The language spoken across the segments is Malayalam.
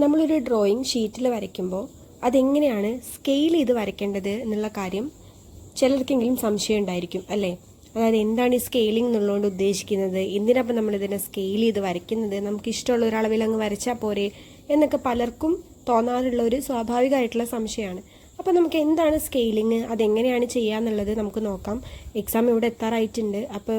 നമ്മളൊരു ഡ്രോയിങ് ഷീറ്റിൽ വരയ്ക്കുമ്പോൾ അതെങ്ങനെയാണ് സ്കെയിൽ ചെയ്ത് വരയ്ക്കേണ്ടത് എന്നുള്ള കാര്യം ചിലർക്കെങ്കിലും സംശയം ഉണ്ടായിരിക്കും അല്ലേ? അതായത് എന്താണ് ഈ സ്കെയിലിംഗ് എന്നുള്ളതുകൊണ്ട് ഉദ്ദേശിക്കുന്നത്, എന്തിനപ്പം നമ്മളിതിനെ സ്കെയിൽ ചെയ്ത് വരയ്ക്കുന്നത്, നമുക്ക് ഇഷ്ടമുള്ള ഒരളവിൽ അങ്ങ് വരച്ചാൽ പോരെ എന്നൊക്കെ പലർക്കും തോന്നാറുള്ള ഒരു സ്വാഭാവികമായിട്ടുള്ള സംശയമാണ്. അപ്പോൾ നമുക്ക് എന്താണ് സ്കെയിലിംഗ്, അതെങ്ങനെയാണ് ചെയ്യുക എന്നുള്ളത് നമുക്ക് നോക്കാം. എക്സാം ഇവിടെ എത്താറായിട്ടുണ്ട്. അപ്പോൾ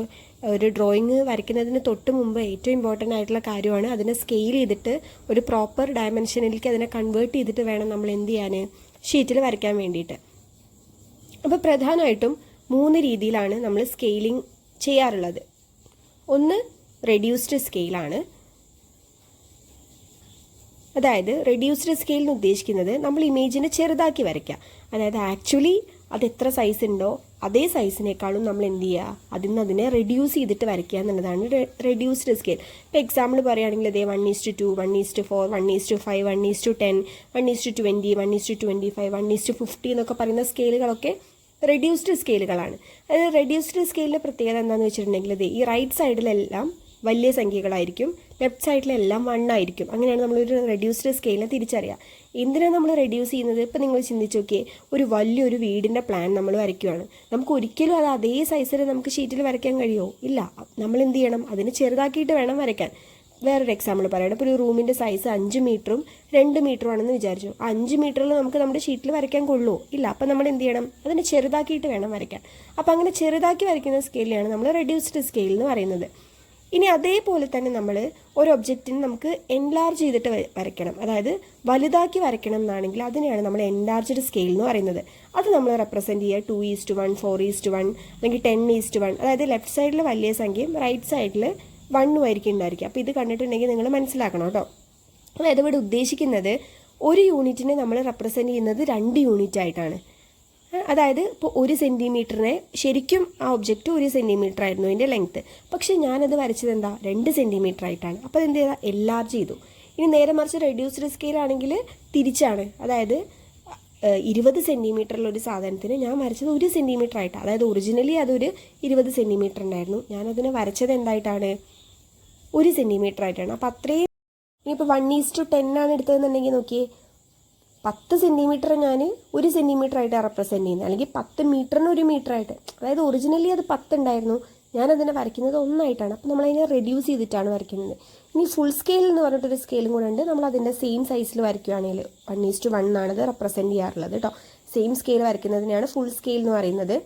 ഒരു ഡ്രോയിങ് വരയ്ക്കുന്നതിന് തൊട്ട് മുമ്പ് ഏറ്റവും ഇമ്പോർട്ടൻ്റ് ആയിട്ടുള്ള കാര്യമാണ് അതിനെ സ്കെയിൽ ചെയ്തിട്ട് ഒരു പ്രോപ്പർ ഡയമെൻഷനിലേക്ക് അതിനെ കൺവേർട്ട് ചെയ്തിട്ട് വേണം നമ്മൾ എന്ത് ചെയ്യാൻ, ഷീറ്റിൽ വരയ്ക്കാൻ വേണ്ടിയിട്ട്. അപ്പോൾ പ്രധാനമായിട്ടും 3 രീതിയിലാണ് നമ്മൾ സ്കെയിലിംഗ് ചെയ്യാറുള്ളത്. ഒന്ന് റെഡ്യൂസ്ഡ് സ്കെയിലാണ്. അതായത് റെഡ്യൂസ്ഡ് സ്കെയിൽ എന്ന് ഉദ്ദേശിക്കുന്നത് നമ്മൾ ഇമേജിനെ ചെറുതാക്കി വരയ്ക്കുക. അതായത് ആക്ച്വലി അത് എത്ര സൈസ് ഉണ്ടോ അതേ സൈസിനേക്കാളും നമ്മൾ എന്ത് ചെയ്യുക, അതിനെ റെഡ്യൂസ് ചെയ്തിട്ട് വരയ്ക്കുക എന്നുള്ളതാണ് റെഡ്യൂസ്ഡ് സ്കെയിൽ. ഇപ്പോൾ എക്സാമ്പിൾ പറയുകയാണെങ്കിൽ അതേ 1:2, 1:4, 1:5, 1:10, 1:20, 1:25, 1:50 എന്നൊക്കെ പറയുന്ന സ്കെയിലുകളൊക്കെ റെഡ്യൂസ്ഡ് സ്കെയിലുകളാണ്. അതായത് റെഡ്യൂസ്ഡ് സ്കെയിലിൻ്റെ പ്രത്യേകത എന്താണെന്ന് വെച്ചിട്ടുണ്ടെങ്കിൽ ഈ റൈറ്റ് സൈഡിലെല്ലാം വലിയ സംഖ്യകളായിരിക്കും, ലെഫ്റ്റ് സൈഡിലെല്ലാം 1 ആയിരിക്കും. അങ്ങനെയാണ് നമ്മളൊരു റെഡ്യൂസ്ഡ് സ്കെയിലിനെ തിരിച്ചറിയുക. എന്തിനാണ് നമ്മൾ റെഡ്യൂസ് ചെയ്യുന്നത്? ഇപ്പോൾ നിങ്ങൾ ചിന്തിച്ച് നോക്കിയേ, ഒരു വലിയൊരു വീടിൻ്റെ പ്ലാൻ നമ്മൾ വരയ്ക്കുകയാണ്. നമുക്ക് ഒരിക്കലും അത് അതേ സൈസിൽ നമുക്ക് ഷീറ്റിൽ വരയ്ക്കാൻ കഴിയുമോ? ഇല്ല. നമ്മൾ എന്ത് ചെയ്യണം, അതിന് ചെറുതാക്കിയിട്ട് വേണം വരയ്ക്കാൻ. വേറൊരു എക്സാമ്പിൾ പറയണം. ഇപ്പോൾ ഒരു റൂമിൻ്റെ സൈസ് 5 മീറ്ററും 2 മീറ്ററും ആണെന്ന് വിചാരിച്ചു. 5 മീറ്ററിൽ നമുക്ക് നമ്മുടെ ഷീറ്റിൽ വരയ്ക്കാൻ കൊള്ളുമോ? ഇല്ല. അപ്പം നമ്മൾ എന്ത് ചെയ്യണം, അതിനെ ചെറുതാക്കിയിട്ട് വേണം വരയ്ക്കാൻ. അപ്പം അങ്ങനെ ചെറുതാക്കി വരയ്ക്കുന്ന സ്കെയിലാണ് നമ്മൾ റെഡ്യൂസ്ഡ് സ്കെയിൽ എന്ന് പറയുന്നത്. ഇനി അതേപോലെ തന്നെ നമ്മൾ ഒരു ഒബ്ജക്റ്റിന് നമുക്ക് എൻലാർജ് ചെയ്തിട്ട് വരയ്ക്കണം, അതായത് വലുതാക്കി വരയ്ക്കണം എന്നാണെങ്കിൽ അതിനെയാണ് നമ്മൾ എൻലാർജ്ഡ് സ്കെയിൽ എന്ന് പറയുന്നത്. അത് നമ്മൾ റെപ്രസെൻറ്റ് ചെയ്യുക 2:1, 4:1 അല്ലെങ്കിൽ 10:1. അതായത് ലെഫ്റ്റ് സൈഡിൽ വലിയ സംഖ്യയും റൈറ്റ് സൈഡിൽ 1 ആയിരിക്കും ഉണ്ടായിരിക്കുക. അപ്പോൾ ഇത് കണ്ടിട്ടുണ്ടെങ്കിൽ നിങ്ങൾ മനസ്സിലാക്കണം കേട്ടോ. അതായത് ഇവിടെ ഉദ്ദേശിക്കുന്നത് ഒരു യൂണിറ്റിനെ നമ്മൾ റെപ്രസെൻറ്റ് ചെയ്യുന്നത് 2 യൂണിറ്റ് ആയിട്ടാണ്. അതായത് ഇപ്പോൾ 1 സെൻറ്റിമീറ്ററിനെ ശരിക്കും ആ ഒബ്ജക്റ്റ് 1 സെൻറ്റിമീറ്റർ ആയിരുന്നു അതിൻ്റെ ലെങ്ത്ത്. പക്ഷേ ഞാനത് വരച്ചത് എന്താ, 2 സെൻറ്റിമീറ്റർ ആയിട്ടാണ്. അപ്പോൾ അതെന്ത് ചെയ്താൽ എൻലാർജ് ചെയ്തു. ഇനി നേരെ മറിച്ച് റെഡ്യൂസ്ഡ് സ്കെയിലാണെങ്കിൽ തിരിച്ചാണ്. അതായത് 20 സെൻറ്റിമീറ്ററുള്ള ഒരു സാധനത്തിന് ഞാൻ വരച്ചത് 1 സെൻറ്റിമീറ്റർ ആയിട്ടാണ്. അതായത് ഒറിജിനലി അതൊരു 20 സെൻറ്റിമീറ്റർ ഉണ്ടായിരുന്നു, ഞാനതിനെ വരച്ചത് എന്തായിട്ടാണ്, 1 സെൻറ്റിമീറ്റർ ആയിട്ടാണ്. അപ്പോൾ അത്രയും. ഇനിയിപ്പോൾ 1:10 ആണ് എടുത്തതെന്നുണ്ടെങ്കിൽ നോക്കിയേ, 10 സെൻറ്റിമീറ്റർ ഞാൻ 1 സെൻറ്റിമീറ്റർ ആയിട്ടാണ് റെപ്രസെൻറ്റ് ചെയ്യുന്നത്, അല്ലെങ്കിൽ 10 മീറ്ററിന് 1 മീറ്റർ ആയിട്ട്. അതായത് ഒറിജിനലി അത് 10 ഉണ്ടായിരുന്നു, ഞാനതിനെ വരയ്ക്കുന്നത് 1 ആയിട്ടാണ്. അപ്പോൾ നമ്മളതിനെ റെഡ്യൂസ് ചെയ്തിട്ടാണ് വരയ്ക്കുന്നത്. ഇനി ഫുൾ സ്കെയിൽ എന്ന് പറഞ്ഞിട്ടൊരു സ്കെയിലും കൂടെ ഉണ്ട്. നമ്മൾ അതിൻ്റെ സെയിം സൈസിൽ വരയ്ക്കുകയാണെങ്കിൽ 1:1 ആണത് റെപ്രസെൻറ്റ് ചെയ്യാറുള്ളത് കേട്ടോ. സെയിം സ്കെയിൽ വരയ്ക്കുന്നതിനാണ് ഫുൾ സ്കെയിൽ എന്ന് പറയുന്നത്.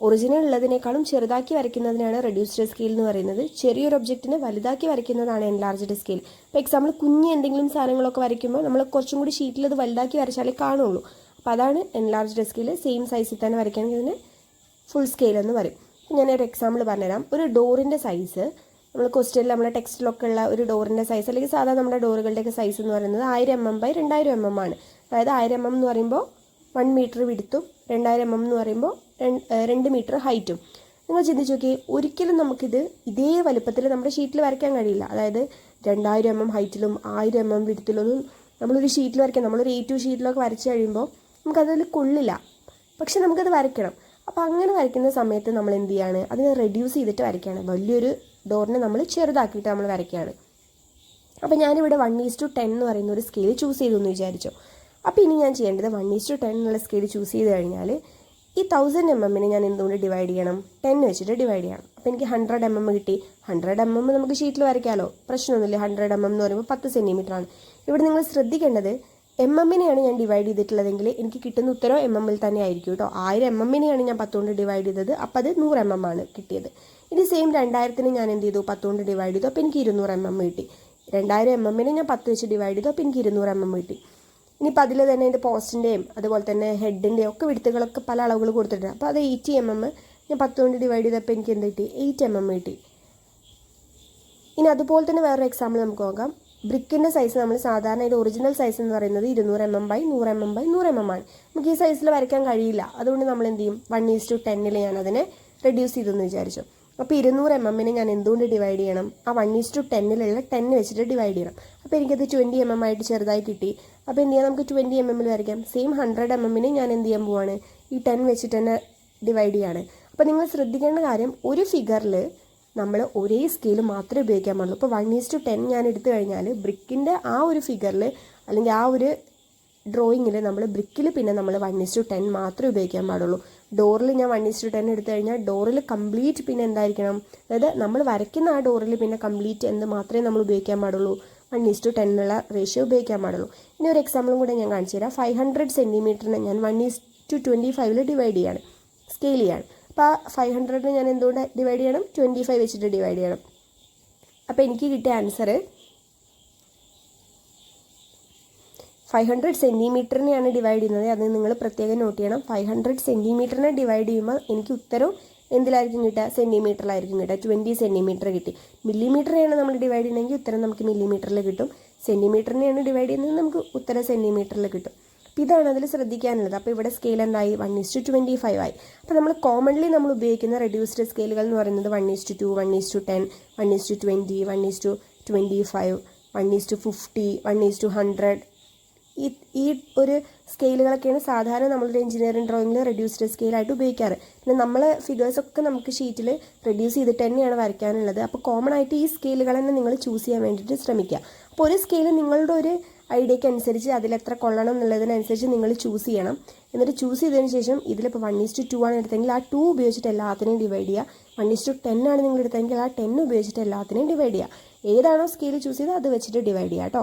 ഒറിജിനൽ ഉള്ളതിനേക്കാളും ചെറുതാക്കി വരയ്ക്കുന്നതിനാണ് റെഡ്യൂസ്ഡ് സ്കെയിൽ എന്ന് പറയുന്നത്. ചെറിയൊരു ഒബ്ജക്റ്റിനെ വലുതാക്കി വരയ്ക്കുന്നതാണ് എൻലാർജ്ഡ് സ്കെയിൽ. ഇപ്പോൾ എക്സാമ്പിൾ കുഞ്ഞ് എന്തെങ്കിലും സാധനങ്ങളൊക്കെ വരയ്ക്കുമ്പോൾ നമ്മൾ കുറച്ചും കൂടി ഷീറ്റിൽ അത് വലുതാക്കി വരച്ചാലേ കാണുള്ളൂ. അപ്പോൾ അതാണ് എൻലാർജ്ഡ് സ്കെയിൽ. സെയിം സൈസിൽ തന്നെ വരയ്ക്കുകയാണെങ്കിൽ ഇതിന് ഫുൾ സ്കെയിൽ എന്ന് പറയും. ഞാനൊരു എക്സാമ്പിൾ പറഞ്ഞുതരാം. ഒരു ഡോറിൻ്റെ സൈസ് നമ്മൾ ക്വസ്റ്റ്യനിൽ നമ്മുടെ ടെക്സ്റ്റിലൊക്കെ ഉള്ള ഒരു ഡോറിൻ്റെ സൈസ് അല്ലെങ്കിൽ സാധാരണ നമ്മുടെ ഡോറുകളുടെയൊക്കെ സൈസ് എന്ന് പറയുന്നത് 1000 mm by 2000 mm ആണ്. അതായത് 1000 mm എന്ന് പറയുമ്പോൾ 1 മീറ്റർ വിഡ്ത്തും 2000 mm എന്ന് പറയുമ്പോൾ 2 മീറ്റർ ഹൈറ്റും. നിങ്ങൾ ചിന്തിച്ച് നോക്കിയേ, ഒരിക്കലും നമുക്കിത് ഇതേ വലുപ്പത്തിൽ നമ്മുടെ ഷീറ്റിൽ വരയ്ക്കാൻ കഴിയില്ല. അതായത് 2000 mm ഹൈറ്റിലും 1000 mm വിഡ്ത്തിലൊന്നും നമ്മളൊരു ഷീറ്റിൽ വരയ്ക്കാം. നമ്മളൊരു A2 ഷീറ്റിലൊക്കെ വരച്ച് കഴിയുമ്പോൾ നമുക്കതിൽ കൊള്ളില്ല. പക്ഷെ നമുക്കത് വരയ്ക്കണം. അപ്പോൾ അങ്ങനെ വരയ്ക്കുന്ന സമയത്ത് നമ്മൾ എന്ത് ചെയ്യാണ്, അതിനെ റെഡ്യൂസ് ചെയ്തിട്ട് വരയ്ക്കുകയാണ്. വലിയൊരു ഡോറിനെ നമ്മൾ ചെറുതാക്കിയിട്ട് നമ്മൾ വരയ്ക്കുകയാണ്. അപ്പോൾ ഞാനിവിടെ 1:10 എന്ന് പറയുന്ന ഒരു സ്കെയിൽ ചൂസ് ചെയ്തു എന്ന് വിചാരിച്ചു. അപ്പോൾ ഇനി ഞാൻ ചെയ്യേണ്ടത് 1:10 എന്നുള്ള സ്കെയിൽ ചൂസ് ചെയ്ത് കഴിഞ്ഞാൽ ഈ 1000 mm ഞാൻ എന്തുകൊണ്ട് ഡിവൈഡ് ചെയ്യണം, 10 വെച്ചിട്ട് ഡിവൈഡ് ചെയ്യണം. അപ്പോൾ എനിക്ക് 100 mm കിട്ടി. 100 mm നമുക്ക് ഷീറ്റിൽ വരയ്ക്കാമല്ലോ, പ്രശ്നമൊന്നുമില്ല. 100 mm എന്ന് പറയുമ്പോൾ 10 സെൻറ്റിമീറ്റർ ആണ്. ഇവിടെ നിങ്ങൾ ശ്രദ്ധിക്കേണ്ടത് MM-നെയാണ് ഞാൻ ഡിവൈഡ് ചെയ്തിട്ടുള്ളതെങ്കിൽ എനിക്ക് കിട്ടുന്ന ഉത്തരം MM-ൽ തന്നെ ആയിരിക്കും കേട്ടോ. 1000 MM-നെയാണ് ഞാൻ 10 കൊണ്ട് ഡിവൈഡ് ചെയ്തത്, അപ്പോൾ അത് 100 mm ആണ് കിട്ടിയത്. ഇനി സെയിം 2000-ന് ഞാൻ എന്ത് ചെയ്തു, 10 കൊണ്ട് ഡിവൈഡ് ചെയ്തു, അപ്പോൾ എനിക്ക് 200 mm കിട്ടി. 2000 mm-നെ ഞാൻ 10 വെച്ച് ഡിവൈഡ് ചെയ്തു, അപ്പോൾ എനിക്ക് 200 mm കിട്ടി. ഇനിയിപ്പോൾ അതിൽ തന്നെ അതിൻ്റെ പോസ്റ്റിൻ്റെയും അതുപോലെ തന്നെ ഹെഡിൻ്റെയും ഒക്കെ വിടുത്തുകളൊക്കെ പല അളവുകൾ കൊടുത്തിട്ടുണ്ട്. അപ്പോൾ അത് 80 mm ഞാൻ 10 കൊണ്ട് ഡിവൈഡ് ചെയ്തപ്പോൾ എനിക്ക് എന്ത് കിട്ടി, 8 mm കിട്ടി. ഇനി അതുപോലെ തന്നെ വേറൊരു എക്സാമ്പിൾ നമുക്ക് നോക്കാം. ബ്രിക്കിൻ്റെ സൈസ് നമ്മൾ സാധാരണ ഇതിൻ്റെ ഒറിജിനൽ സൈസ് എന്ന് പറയുന്നത് 200 mm by 100 mm by 100 mm ആണ്. നമുക്ക് ഈ സൈസിൽ വരയ്ക്കാൻ കഴിയില്ല. അതുകൊണ്ട് നമ്മൾ എന്ത് ചെയ്യും, 1:10 ഞാൻ അതിനെ റെഡ്യൂസ് ചെയ്തെന്ന് വിചാരിച്ചു. അപ്പോൾ 200 mm-നെ ഞാൻ എന്തുകൊണ്ട് ഡിവൈഡ് ചെയ്യണം, ആ 1:10 10 വെച്ചിട്ട് ഡിവൈഡ് ചെയ്യണം. അപ്പോൾ എനിക്കത് 20 mm ആയിട്ട് ചെറുതായി കിട്ടി. അപ്പോൾ എന്ത് ചെയ്യാം, നമുക്ക് 20 mm വരയ്ക്കാം. സെയിം 100 mm-നെ ഞാൻ എന്ത് ചെയ്യാൻ പോവാണ്, ഈ 10 വെച്ചിട്ട് തന്നെ ഡിവൈഡ് ചെയ്യാണ്. അപ്പോൾ നിങ്ങൾ ശ്രദ്ധിക്കേണ്ട കാര്യം, ഒരു ഫിഗറിൽ നമ്മൾ ഒരേ സ്കെയിൽ മാത്രമേ ഉപയോഗിക്കാൻ പാടുള്ളൂ. ഇപ്പോൾ 1:10 ഞാൻ എടുത്തു കഴിഞ്ഞാൽ ബ്രിക്കിൻ്റെ ആ ഒരു ഫിഗറിൽ അല്ലെങ്കിൽ ആ ഒരു ഡ്രോയിങ്ങിൽ നമ്മൾ ബ്രിക്കിൽ പിന്നെ നമ്മൾ 1:10 മാത്രമേ ഉപയോഗിക്കാൻ പാടുള്ളൂ. ഡോറിൽ ഞാൻ 1:10 എടുത്തു കഴിഞ്ഞാൽ ഡോറിൽ കംപ്ലീറ്റ് പിന്നെ എന്തായിരിക്കണം, അതായത് നമ്മൾ വരയ്ക്കുന്ന ആ ഡോറിൽ പിന്നെ കംപ്ലീറ്റ് എന്ത് മാത്രമേ നമ്മൾ ഉപയോഗിക്കാൻ പാടുള്ളൂ, 1:10 എന്നുള്ള റേഷ്യോ ഉപയോഗിക്കാൻ പാടുള്ളൂ. ഇനി ഒരു എക്സാമ്പിളും കൂടെ ഞാൻ കാണിച്ചു തരാം. 500 സെൻറ്റിമീറ്ററിനെ ഞാൻ 1:25 ഡിവൈഡ് ചെയ്യാണ്, സ്കെയിൽ ചെയ്യാണ്. അപ്പോൾ ആ 500 ഞാൻ എന്തുകൊണ്ട് ഡിവൈഡ് ചെയ്യണം, 25 വെച്ചിട്ട് ഡിവൈഡ് ചെയ്യണം. അപ്പോൾ എനിക്ക് കിട്ടിയ ആൻസർ 500 സെൻറ്റിമീറ്ററിനെയാണ് ഡിവൈഡ് ചെയ്യുന്നത്. അത് നിങ്ങൾ പ്രത്യേകം നോട്ട് ചെയ്യണം. 500 സെൻറ്റിമീറ്ററിനെ ഡിവൈഡ് ചെയ്യുമ്പോൾ എനിക്ക് ഉത്തരം എന്തിലായിരിക്കും കിട്ടുക, സെൻറ്റിമീറ്ററിലായിരിക്കും കിട്ടുക. 20 സെൻറ്റിമീറ്റർ കിട്ടി. മില്ലിമീറ്ററിനെയാണ് നമ്മൾ ഡിവൈഡ് ചെയ്യണമെങ്കിൽ ഉത്തരം നമുക്ക് മില്ലിമീറ്ററിൽ കിട്ടും. സെൻറ്റിമീറ്ററിനെയാണ് ഡിവൈഡ് ചെയ്യുന്നത് നമുക്ക് ഉത്തരം സെൻറ്റിമീറ്ററിൽ കിട്ടും. അപ്പോൾ ഇതാണ് അതിൽ ശ്രദ്ധിക്കാനുള്ളത്. അപ്പോൾ ഇവിടെ സ്കെയിൽ എന്തായി, 1:25 ആയി. അപ്പോൾ നമ്മൾ കോമൺലി നമ്മൾ ഉപയോഗിക്കുന്ന റെഡ്യൂസ്ഡ് സ്കെയിലുകൾ എന്ന് പറയുന്നത് 1:2, 1:10, 1:20, 1:25, 1:50, 1:100 ഈ ഒരു സ്കെയിലുകളൊക്കെയാണ് സാധാരണ നമ്മളൊരു എഞ്ചിനീയറിംഗ് ഡ്രോയിങ്ങിൽ റെഡ്യൂസ്ഡ് സ്കെയിലായിട്ട് ഉപയോഗിക്കാറ്. പിന്നെ നമ്മൾ ഫിഗേഴ്സൊക്കെ നമുക്ക് ഷീറ്റിൽ റെഡ്യൂസ് ചെയ്തിട്ട് തന്നെയാണ് വരയ്ക്കാനുള്ളത്. അപ്പോൾ കോമൺ ആയിട്ട് ഈ സ്കെയിലുകൾ തന്നെ നിങ്ങൾ ചൂസ് ചെയ്യാൻ വേണ്ടിയിട്ട് ശ്രമിക്കുക. അപ്പോൾ ഒരു സ്കെയിൽ നിങ്ങളുടെ ഒരു ഐഡിയയ്ക്ക് അനുസരിച്ച് അതിലെത്ര കൊള്ളണം എന്നുള്ളതിനനുസരിച്ച് നിങ്ങൾ ചൂസ് ചെയ്യണം. എന്നിട്ട് ചൂസ് ചെയ്തതിന് ശേഷം ഇതിലിപ്പോൾ 1:2 ആണ് എടുത്തെങ്കിൽ ആ 2 ഉപയോഗിച്ചിട്ട് എല്ലാത്തിനെയും ഡിവൈഡ് ചെയ്യുക. 1:10 ആണ് നിങ്ങൾ എടുത്തെങ്കിൽ ആ 10 ഉപയോഗിച്ചിട്ട് എല്ലാത്തിനെയും ഡിവൈഡ് ചെയ്യുക. ഏതാണോ സ്കെയിൽ ചൂസ് ചെയ്തത് അത് വെച്ചിട്ട് ഡിവൈഡ് ചെയ്യുക കേട്ടോ.